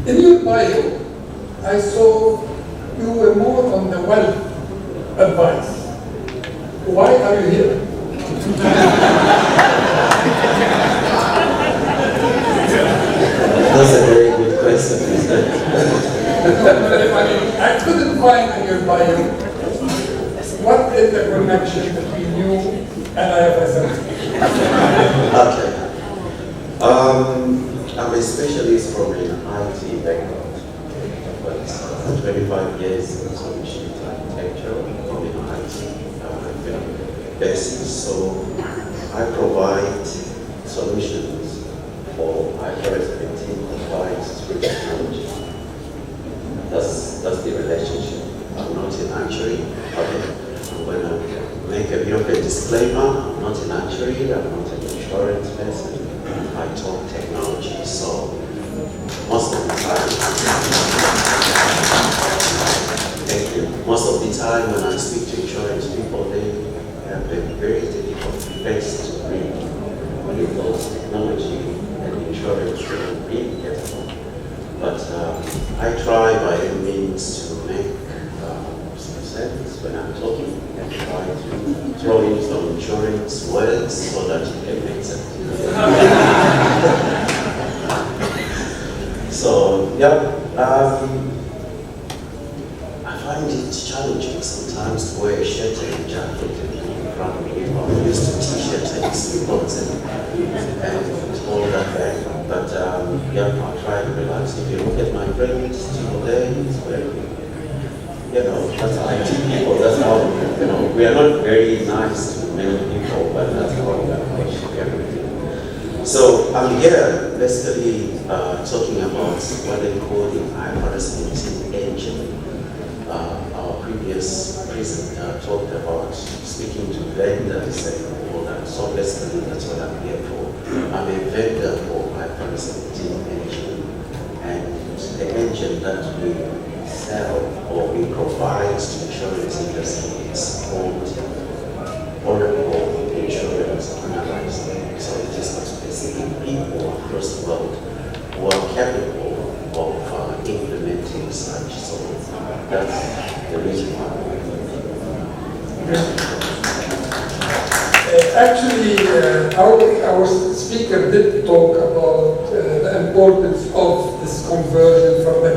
In your bio, I saw you were more on the wealth advice. Why are you here? That's a very good question. I couldn't find in your bio what is the connection between you and IFSM. Okay. I'm a specialist from an IT background, but 25 years in solution architecture from an IT basis. So I provide solutions for IFRS 15 compliance through technology. That's the relationship. I'm not an actuary. Okay. I'm going to make a bit of a disclaimer. I'm not an actuary. I'm not an insurance person. I talk technology. So most of the time, thank you. Most of the time when I speak to insurance people, they have a very difficult face to read because technology and insurance don't really get along. But I try by any means to make some sense when I'm talking and try to throw in some insurance words so that it can make sense. So, yeah, I find it challenging sometimes to wear a shirt and jacket in front of me. I'm used to t-shirts and slippers and all that thing. But yeah, I'll try to relax. If you look at my friends today, it's very, that's IT people. That's how, we are not very nice to many people, but that's how we approach everything. So I'm here basically talking about what they call the IFRS 15 engine. Our previous presenter talked about speaking to vendors and all that. So basically that's what I'm here for. I'm a vendor for IFRS 17 engine, and the engine that we sell or we provide to insurance industry is called Oracle Insurance Analyzer. So it is for specific people across the world who are capable of implementing such. So that's the reason why Actually, our speaker did talk about the importance of this conversion from the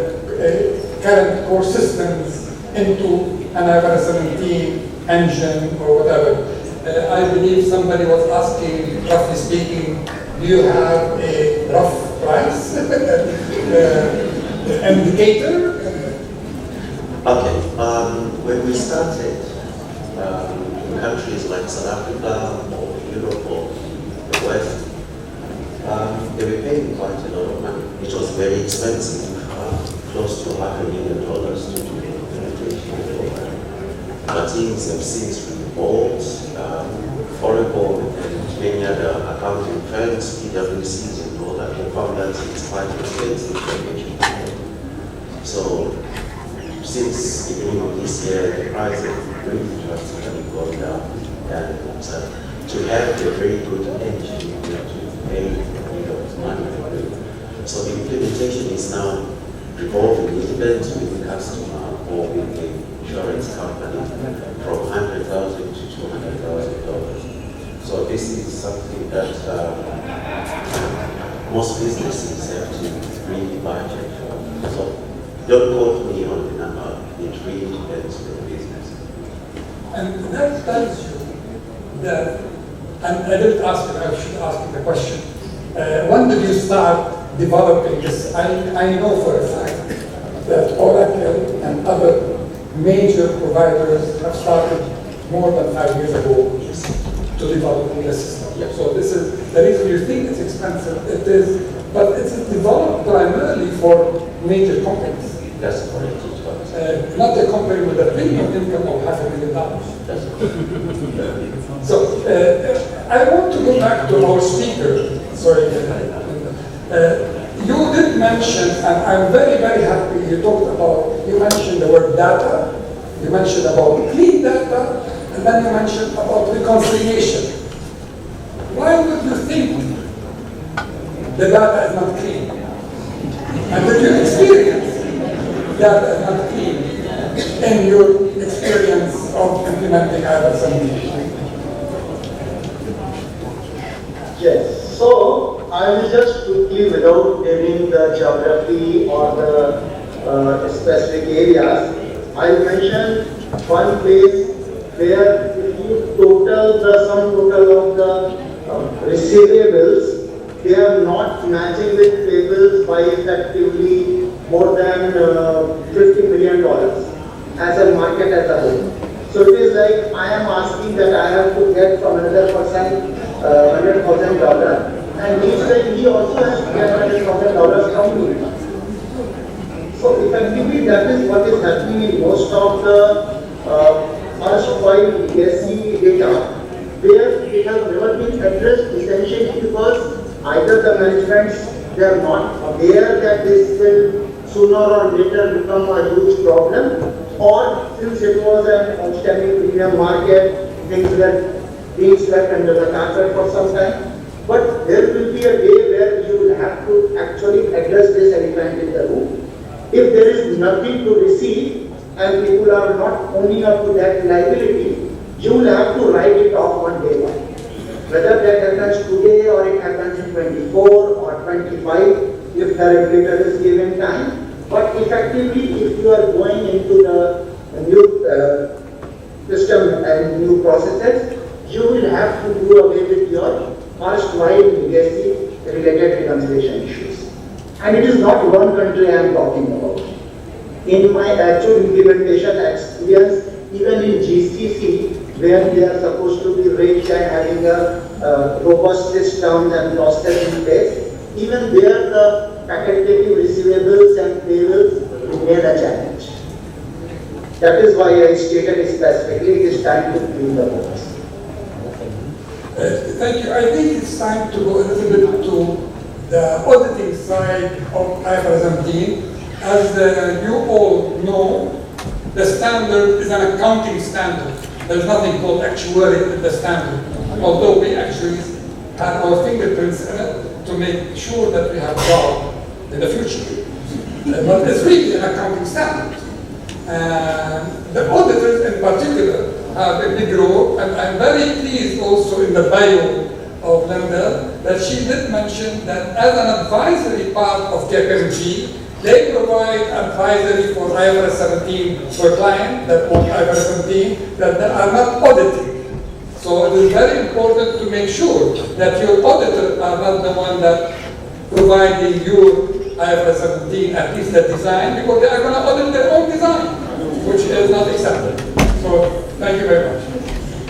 current core systems into an IFRS 17 engine or whatever. I believe somebody was asking, roughly speaking, do you have a rough price indicator? Okay, when we started, in countries like South Africa or Europe or the West, they were paying quite a lot of money. It was very expensive, close to $500,000 to do the implementation. But things have since been bought, Oracle and many other accounting firms, PwCs and all that, they found that it's quite expensive implementation. So since the beginning of this year, the price of green trucks have gone down. And to have a very good engine, you have to pay a lot of money for it. So the implementation is now evolving. It depends with the customer or with the insurance company from $100,000 to $200,000. So this is something that most businesses have to really budget for. So don't quote me on the number, it really depends on the business. And that tells you that, and I didn't ask it, I should ask you the question. When did you start developing this? I know for a fact that Oracle and other major providers have started more than 5 years ago to develop the system. Yeah. So this is the reason you think it's expensive. It is, but it's developed primarily for major companies. That's correct. Not a company with a premium income of $500,000. That's correct. So I want to go back to our speaker. Sorry. You did mention, and I'm very, very happy you mentioned the word data, you mentioned about clean data, and then you mentioned about reconciliation. Why would you think the data is not clean? And did you explain data is not clean in your experience of implementing IFRS 17? Yes. So I will just quickly, without giving the geography or the specific areas, I will mention one place where if you total the sum total of the receivables, they are not matching with payables by effectively more than $50 million as a market as a whole. So it is like I am asking that I have to get from another person $100,000, and each time he also has to get $100,000 from me. So effectively that is what is happening in most of the erstwhile legacy data, where it has never been addressed essentially because either the managements, they are not aware that this will sooner or later become a huge problem, or since it was an outstanding premium market, things were being swept under the carpet for some time. But there will be a day where you will have to actually address this elephant in the room. If there is nothing to receive and people are not owning up to that liability, you will have to write it off on day one. Whether that happens today or it happens in 24 or 25, if the regulator is given time. But effectively, if you are going into the new system and new processes, you will have to do away with your erstwhile legacy related reconciliation issues. And it is not one country I am talking about. In my actual implementation experience, even in GCC, where they are supposed to be rich and having a robust system and process in place, even there the facultative receivables and payables remain a challenge. That is why I stated specifically it is time to clean the books. Thank you. I think it's time to go a little bit to the auditing side of IFRS 17. As you all know, the standard is an accounting standard. There's nothing called actuarial in the standard, although we actually have our fingerprints in it to make sure that we have job in the future. But it's really an accounting standard. The auditors in particular have a big role, and I'm very pleased also in the bio of Linda that she did mention that as an advisory part of KPMG, they provide advisory for IFRS 17 for clients that want IFRS 17 that they are not auditing. So it is very important to make sure that your auditors are not the one that providing your IFRS 17, at least the design, because they are going to audit their own design, which is not acceptable. So thank you very much.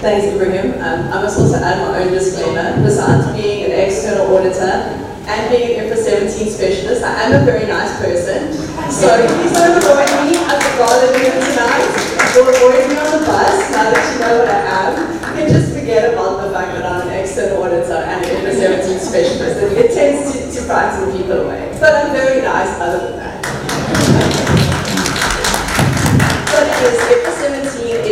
Thanks, Ibrahim. I must also add my own disclaimer. Besides being an external auditor and being an IFRS 17 specialist, I am a very nice person. So please don't avoid me at the gala dinner tonight, or avoid me on the bus now that you know what I am. You can just forget about the fact that I'm an external auditor and an IFRS 17 specialist. It tends to frighten people away. But I'm very nice other than that. But yes, IFRS 17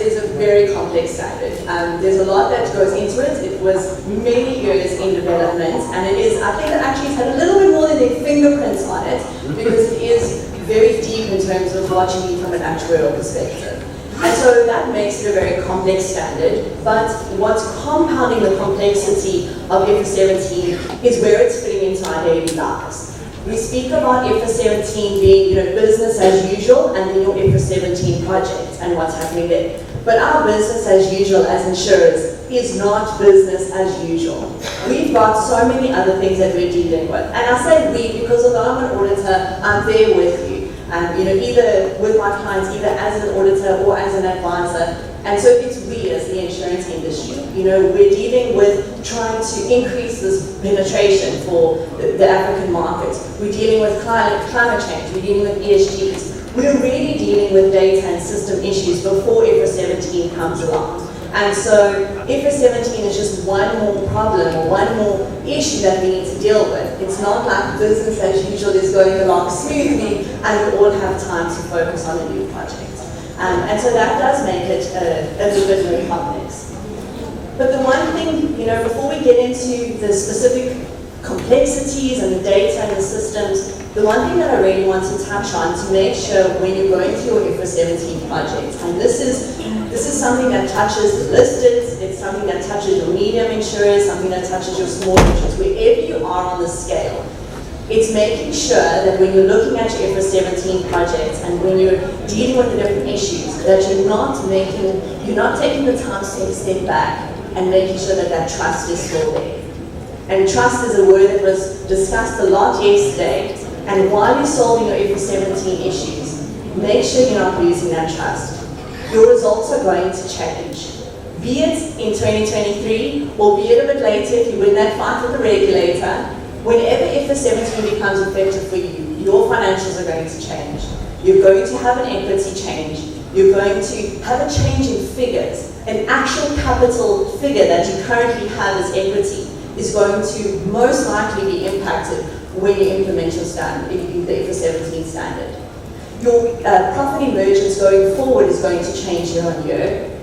is a very complex standard. There's a lot that goes into it. It was many years in development, and it is, I think it actually has had a little bit more than their fingerprints on it, because it is very deep in terms of what you need from an actuarial perspective. And so that makes it a very complex standard, but what's compounding the complexity of IFRS 17 is where it's fitting into our daily lives. We speak about IFRS 17 being, business as usual, and then your IFRS 17 project and what's happening there. But our business as usual as insurers is not business as usual. We've got so many other things that we're dealing with. And I say we because although I'm an auditor, I'm there with you. Either with my clients, either as an auditor or as an advisor. And so it's we as the insurance industry. We're dealing with trying to increase this penetration for the African market. We're dealing with climate change. We're dealing with ESGs. We're really dealing with data and system issues before IFRS 17 comes along. And so IFRS 17 is just one more problem or one more issue that we need to deal with. It's not like business as usual is going along smoothly and we all have time to focus on a new project. And so that does make it a little bit more complex. But the one thing, before we get into the specific complexities and the data and the systems, The one thing that I really want to touch on to make sure when you're going through your IFRS 17 project, and this is something that touches the listed, it's something that touches your medium insurers, something that touches your small insurers, wherever you are on the scale. It's making sure that when you're looking at your IFRS 17 projects and when you're dealing with the different issues, that you're not taking the time to take a step back and making sure that that trust is still there. And trust is a word that was discussed a lot yesterday. And while you're solving your IFRS 17 issues, make sure you're not losing that trust. Your results are going to change. Be it in 2023, or be it a bit later if you win that fight with the regulator, whenever IFRS 17 becomes effective for you, your financials are going to change. You're going to have an equity change. You're going to have a change in figures. An actual capital figure that you currently have as equity is going to most likely be impacted when you implement your standard, the IFRS 17 standard. Your profit emergence going forward is going to change year on year,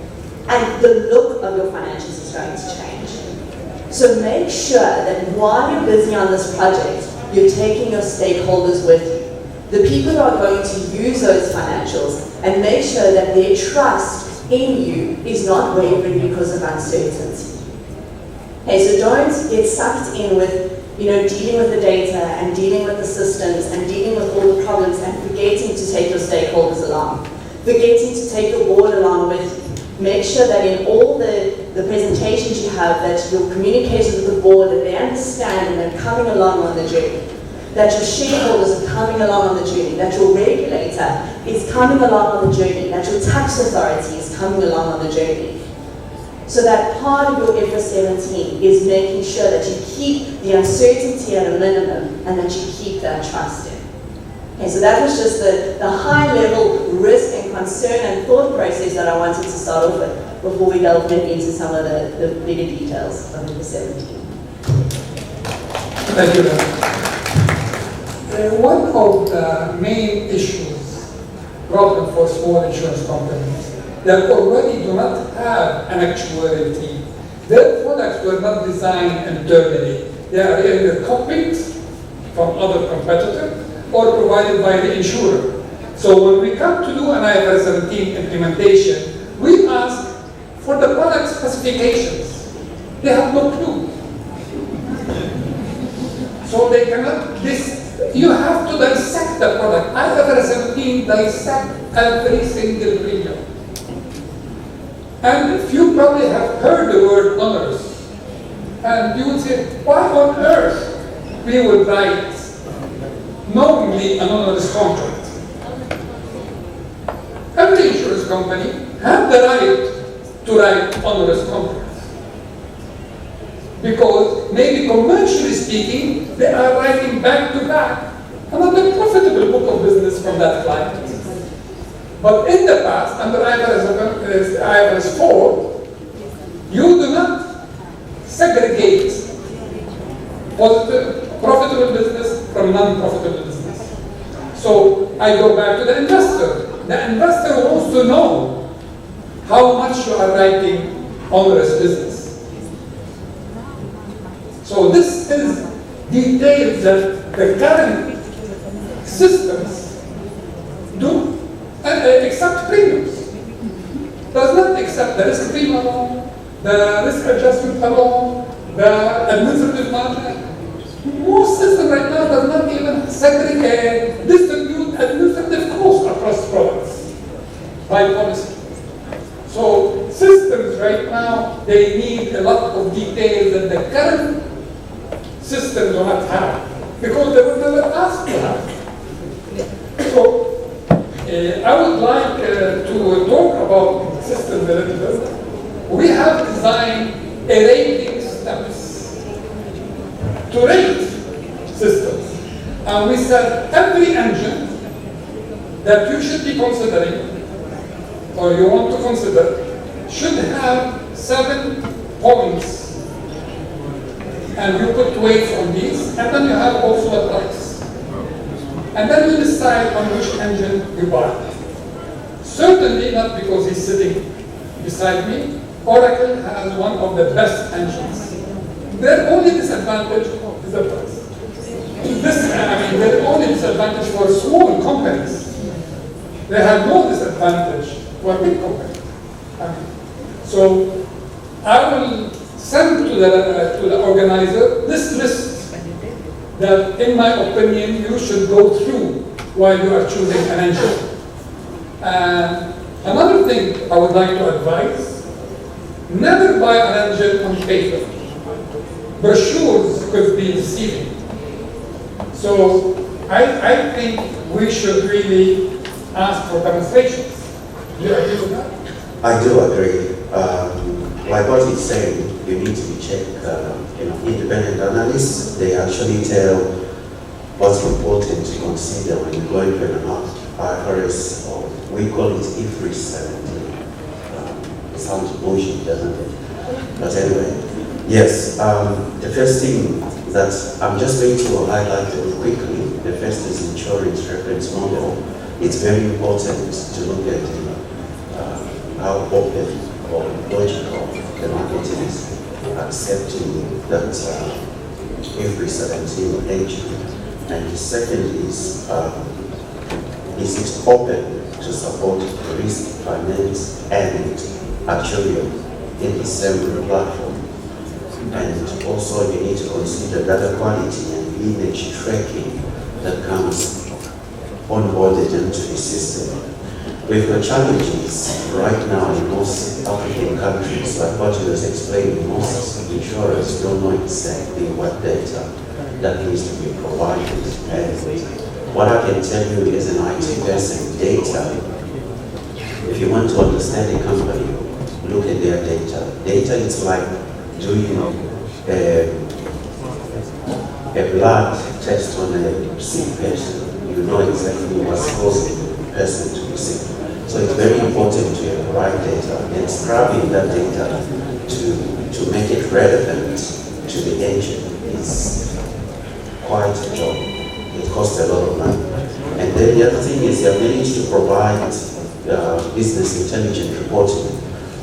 and the look of your financials is going to change. So make sure that while you're busy on this project, you're taking your stakeholders with you. The people who are going to use those financials, and make sure that their trust in you is not wavering because of uncertainty. Okay, so don't get sucked in with dealing with the data and dealing with the systems and dealing with all the problems and forgetting to take your stakeholders along. Forgetting to take your board along with you. Make sure that in all the presentations you have, that your communication with the board, that they understand and they're coming along on the journey. That your shareholders are coming along on the journey. That your regulator is coming along on the journey. That your tax authority is coming along on the journey. So that part of your IFRS 17 is making sure that you keep the uncertainty at a minimum and that you keep that trust in. Okay, so that was just the high-level risk and concern and thought process that I wanted to start off with before we delve into some of the bigger details of IFRS 17. Thank you. One of the main issues, problem for small insurance companies, that already do not have an actuarial team. Their products were not designed internally. They are either copied from other competitors or provided by the insurer. So when we come to do an IFRS 17 implementation, we ask for the product specifications. They have no clue. So they cannot, you have to dissect the product. IFRS 17 dissect every single premium. And if you probably have heard the word onerous, and you would say, why on earth we would write knowingly an onerous contract? Every insurance company has the right to write onerous contracts. Because maybe commercially speaking, they are writing back to back another profitable book of business from that client. But in the past, under IFRS 4, you do not segregate profitable business from non-profitable business. So I go back to the investor. The investor wants to know how much you are writing onerous business. So this is details that the current systems do. Accept premiums. Does not accept the risk premium alone, the risk adjustment alone, the administrative margin. Most systems right now does not even segregate, distribute administrative costs across products by policy. So systems right now, they need a lot of details that the current system do not have because they were never asked to have. So I would like to talk about systems a little bit. We have designed a rating steps to rate systems. And we said every engine that you should be considering, or you want to consider, should have 7 points. And you put weights on these, and then you have also a price. And then you decide on which engine you buy. Certainly not because he's sitting beside me. Oracle has one of the best engines. Their only disadvantage is the price. this, I mean, they're only disadvantage for small companies. They have no disadvantage for big companies. So I will send to the organizer this list that, in my opinion, you should go through while you are choosing an engine. Another thing I would like to advise, never buy an engine on paper. Brochures could be deceiving. So I think we should really ask for demonstrations. Do you agree with that? I do agree. Like what he's saying, you need to check, independent analysts. They actually tell what's important to consider when you're going for an IFRS, or we call it IFRS 17. It sounds bullshit, doesn't it? But anyway, yes. The first thing that I'm just going to highlight quickly. The first is insurance reference model. It's very important to look at how open or logical the market is, accepting that every 17 age. And the second is it open to support risk, finance, and actuarial in the same platform. And also you need to consider data quality and image tracking that comes onboarded into the system. We've got challenges right now in most African countries, like what you was explaining. Most insurers don't know exactly what data that needs to be provided. And what I can tell you is an IT person, data. If you want to understand a company, look at their data. Data is like doing a blood test on a sick person. You know exactly what's causing the person to be sick. So it's very important to have the right data and scrubbing that data to make it relevant to the engine is quite a job. It costs a lot of money. And then the other thing is the ability to provide business intelligence reporting,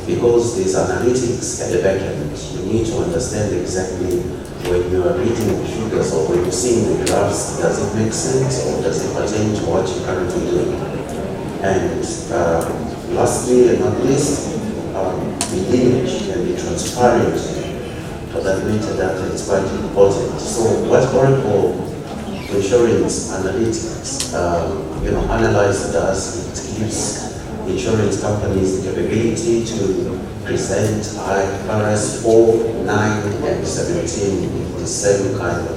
because there's analytics at the back end. You need to understand exactly when you are reading the figures or when you're seeing the graphs, does it make sense or does it pertain to what you're currently doing? And lastly and not least, the image and the transparency for that metadata is quite important. So what Oracle Insurance Analytics Analyzer does, it gives insurance companies the capability to present IFRS 4, 9, and 17 in the same kind of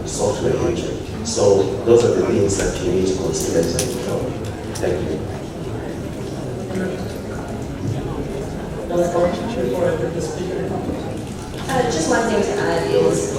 software engine. So those are the things that you need to consider as a control. Thank you. Just one thing to add is,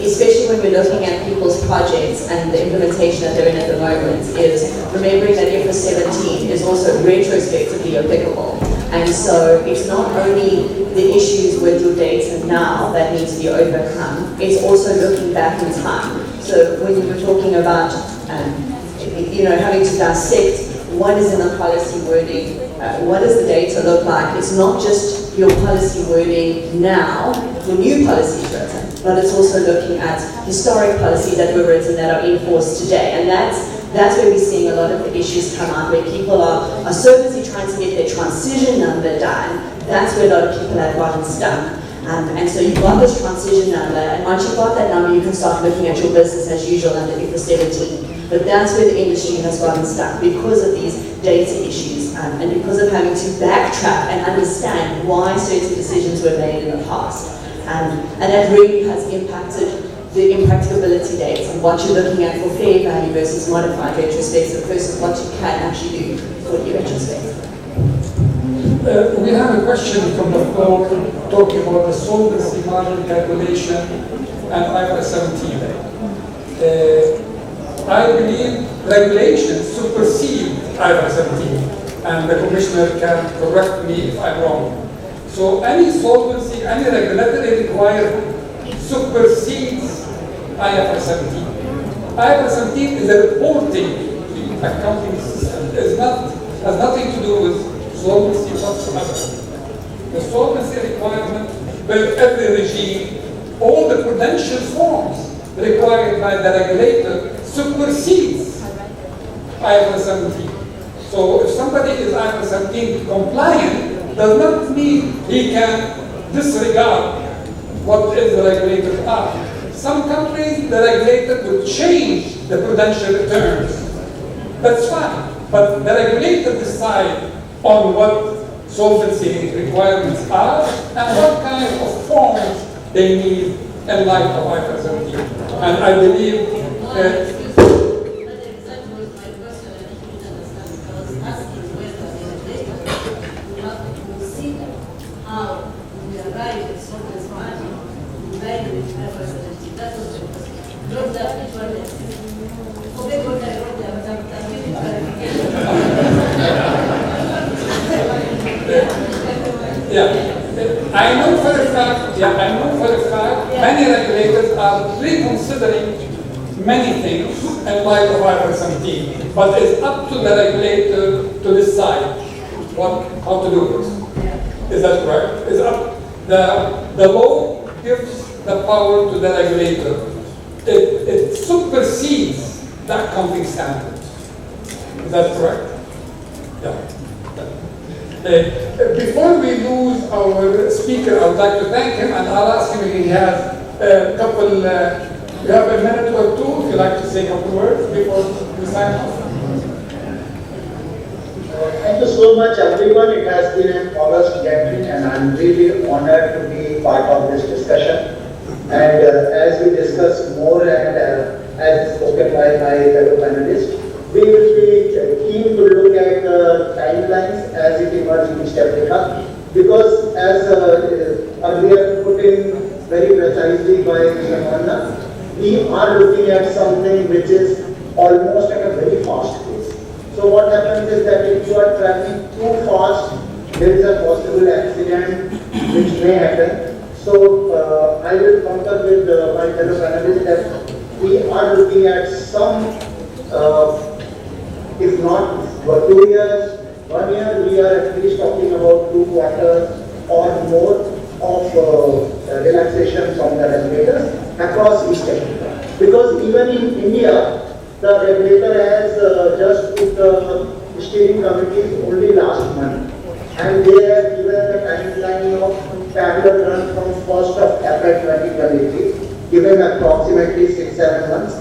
especially when we're looking at people's projects and the implementation that they're in at the moment, is remembering that IFRS 17 is also retrospectively applicable. And so it's not only the issues with your data now that need to be overcome, it's also looking back in time. So when you were talking about, having to dissect what is in the policy wording, what does the data look like? It's not just your policy wording now, your new policy is written, but it's also looking at historic policies that were written that are in force today. And that's where we're seeing a lot of the issues come out, where people are so busy trying to get their transition number done. That's where a lot of people have gotten stuck. And so you've got this transition number, and once you've got that number, you can start looking at your business as usual under IFRS 17. But that's where the industry has gotten stuck because of these data issues and because of having to backtrack and understand why certain decisions were made in the past. And that really has impacted the impracticability dates and what you're looking at for fair value versus modified retrospective versus what you can actually do for your retrospective. We have a question from the floor talking about the solvency margin calculation and IFRS 17. I believe regulations supersede IFRS 17, and the commissioner can correct me if I'm wrong. So any solvency, any regulatory requirement supersedes IFRS 17. IFRS 17 is a reporting accounting system. It has nothing to do with solvency whatsoever. The solvency requirement per every regime, all the prudential forms required by the regulator supersedes IFRS 17. So if somebody is IFRS 17 compliant, does not mean he can disregard what is the regulator's ask. Some countries, the regulator will change the prudential terms. That's fine, but the regulator decide on what solvency requirements are and what kind of forms they need in light of IFRS 17. And I believe I know for a fact, many regulators are reconsidering many things in light of IFRS 17, but it's up to the regulator to decide how to do it. Is that correct? It's up. The law gives the power to the regulator. It supersedes the accounting standard. Is that correct? Yeah. Before we lose our speaker, I would like to thank him, and I'll ask him if he has a couple, you have a minute or two, if you'd like to say a couple words before we sign off. Thank you so much, everyone. It has been an august gathering, and I'm really honored to be part of this discussion. And as we discuss more and as spoken by my fellow panelists, we will be keen to look at the timelines as it emerges in East Africa, because as earlier put in very precisely by Mr. Muhanna, we are looking at something which is almost at a very fast pace. So what happens is that if you are traveling too fast, there is a possible accident which may happen. So I will concur with my fellow panelists that we are looking at some if not for 2 years, 1 year, we are at least talking about 2 quarters or more of relaxation from the regulators across East Africa. Because even in India, the regulator has just put the steering committees only last month. And they have given the timeline of parallel run from 1st of April 2023, given approximately 6-7 months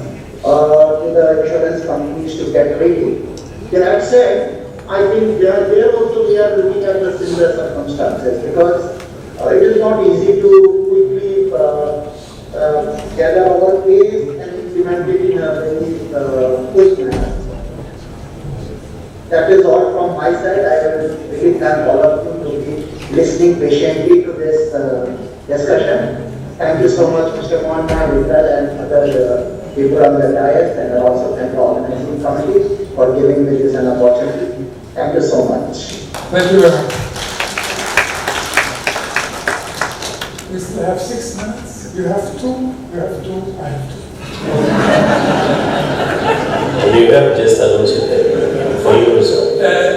to the insurance companies to get ready. That said, I think there also we are looking at the similar circumstances, because it is not easy to quickly gather our pace and implement it in a very quick manner. That is all from my side. I will really thank all of you to be listening patiently to this discussion. Thank you so much, Mr. Muhanna, and other people on the dais, and I also thank the organizing committee for giving me this an opportunity. Thank you so much. Thank you very much. We still have 6 minutes. You have 2. You have 2. I have 2. You have just announced for you also.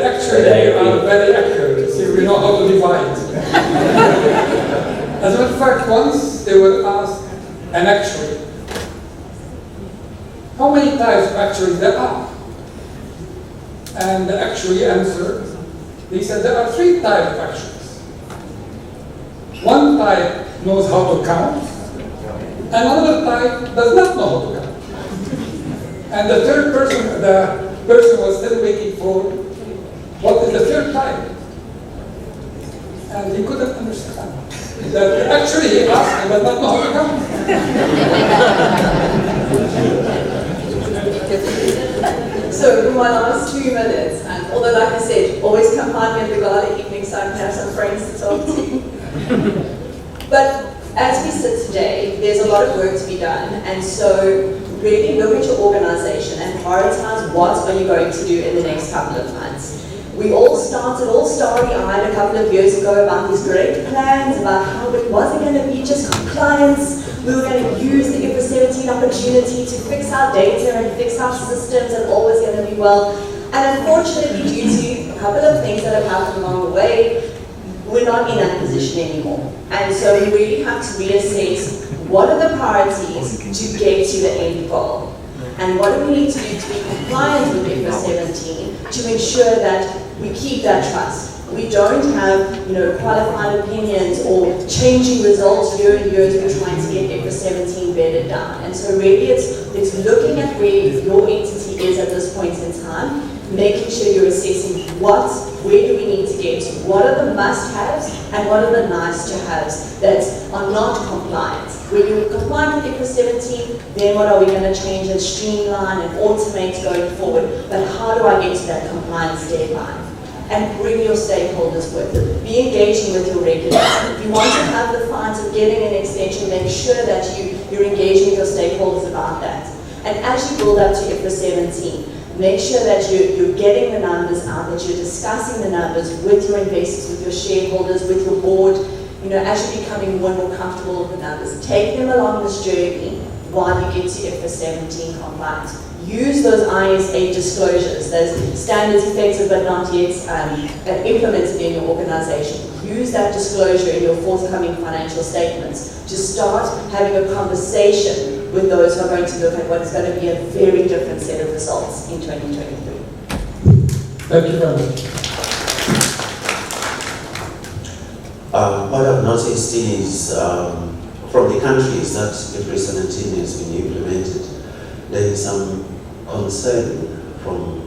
Actually, we are very accurate. See, we know how to divide. As a matter of fact, once they were asked an actuary, how many types of actuaries there are? And the actuary answered, he said there are 3 types of actuaries. One type knows how to count, and another type does not know how to count. And the third person, the person was still waiting for what is the third type. And he couldn't understand. That actually he asked him, but not know how to count. So in my last 2 minutes, and although like I said, always come find me at the gala evening so I can have some friends to talk to. But as we sit today, there's a lot of work to be done, and so really look at your organization and prioritize what are you going to do in the next couple of months. We all started all starry-eyed a couple of years ago about these great plans, about how it wasn't going to be just compliance. We were going to use the IFRS 17 opportunity to fix our data and fix our systems, and all was going to be well. And unfortunately, due to a couple of things that have happened along the way, we're not in that position anymore. And so we really have to reassess what are the priorities to get to the end goal? And what do we need to do to be compliant with IFRS 17 to ensure that we keep that trust? We don't have, qualified opinions or changing results year in year as we're trying to get IFRS 17 bedded down. And so really it's looking at where your entity is at this point in time, making sure you're assessing where do we need to get to, what are the must-haves and what are the nice-to-haves that are not compliant. When you're compliant with IFRS 17, then what are we going to change and streamline and automate going forward? But how do I get to that compliance deadline? And bring your stakeholders with it. Be engaging with your regulators. If you want to have the fines of getting an extension, make sure that you're engaging with your stakeholders about that. And as you build up to IFRS 17, make sure that you're getting the numbers out, that you're discussing the numbers with your investors, with your shareholders, with your board. As you're becoming more and more comfortable with the numbers, take them along this journey while you get to IFRS 17 compliance. Use those ISA disclosures, those standards effective but not yet implemented in your organization. Use that disclosure in your forthcoming financial statements to start having a conversation with those who are going to look at what is going to be a very different set of results in 2023. Thank you very much. What I've noticed is from the countries that IFRS 17 has been implemented, there is some concern from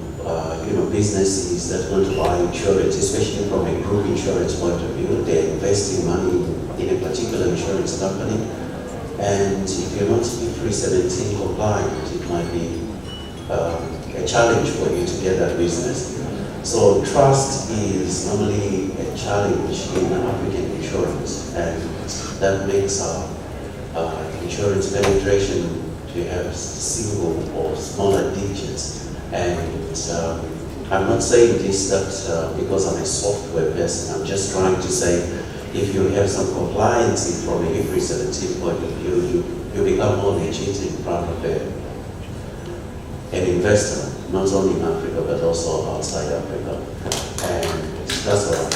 businesses that want to buy insurance, especially from a group insurance point of view. They're investing money in a particular insurance company, and if you're not IFRS 17 compliant, it might be a challenge for you to get that business. So trust is normally a challenge in African insurance, and that makes our insurance penetration to have single or smaller digits. And I'm not saying this because I'm a software person. I'm just trying to say if you have some compliance from a IFRS 17 point of view, you become more legit in front of an investor, not only in Africa but also outside Africa. And that's all.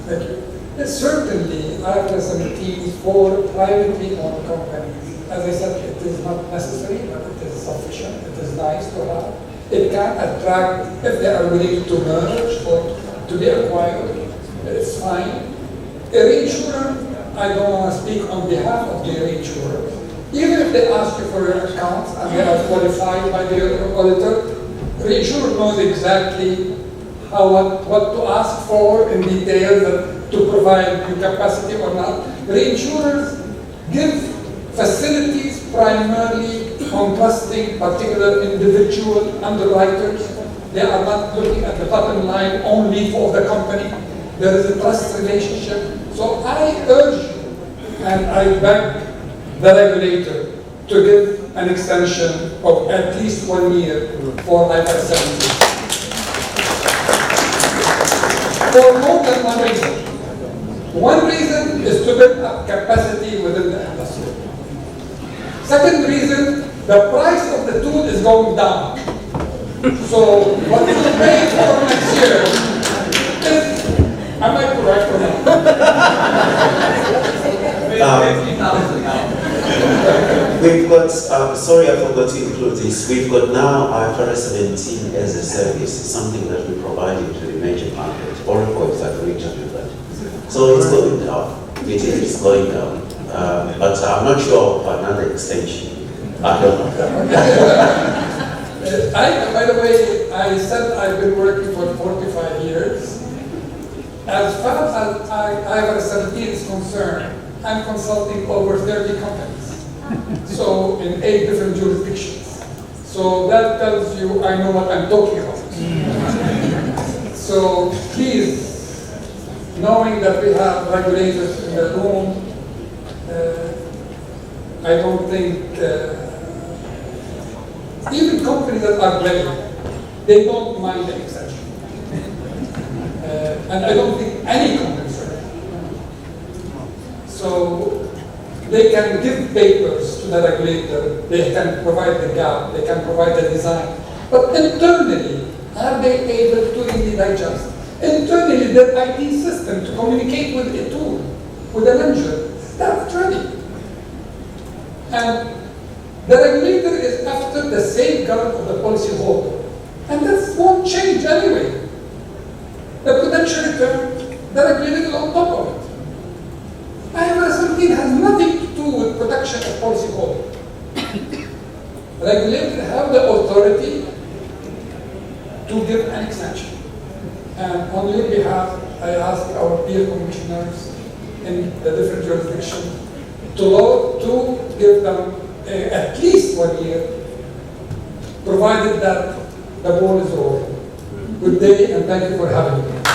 Thank you. Yes, certainly, IFRS 17 for privately owned companies. As I said, it is not necessary, but it is sufficient. It is nice to have. It can attract, if they are willing to merge or to be acquired, it's fine. A reinsurer, I don't want to speak on behalf of the reinsurer. Even if they ask you for your accounts and they are qualified by the auditor, the reinsurer knows exactly what to ask for in detail to provide you capacity or not. Reinsurers give facilities primarily on trusting particular individual underwriters. They are not looking at the bottom line only for the company. There is a trust relationship. So I urge you and I beg the regulator to give an extension of at least 1 year for IFRS 17. For more than one reason. One reason is to build up capacity within the industry. Second reason, the price of the tool is going down. So what you pay for next year is, am I correct or not? We've got, sorry I forgot to include this, we've got now IFRS 17 as a service, something that we provide to the major market. Oracle is agreeing to do that. So it's going down, it is going down. But I'm not sure of another extension. I don't know. By the way, I said I've been working for 45 years. As far as IFRS 17 is concerned, I'm consulting over 30 companies. So in 8 different jurisdictions. So that tells you I know what I'm talking about. So please, knowing that we have regulators in the room, I don't think, even companies that are ready, they don't mind the exception. And I don't think any company is ready. So they can give papers to the regulator, they can provide the gap, they can provide the design. But internally, are they able to really digest? internally their IT system to communicate with a tool, with an engine. That's ready. And the regulator is after the safeguard of the policyholder. And that won't change anyway. The potential return, the regulator is on top of it. IFRS 17 has nothing to do with protection of policyholder. Regulators have the authority to give an extension. And on your behalf, I ask our peer commissioners in the different jurisdictions to give them at least 1 year, provided that the ball is rolling. Good day, and thank you for having me.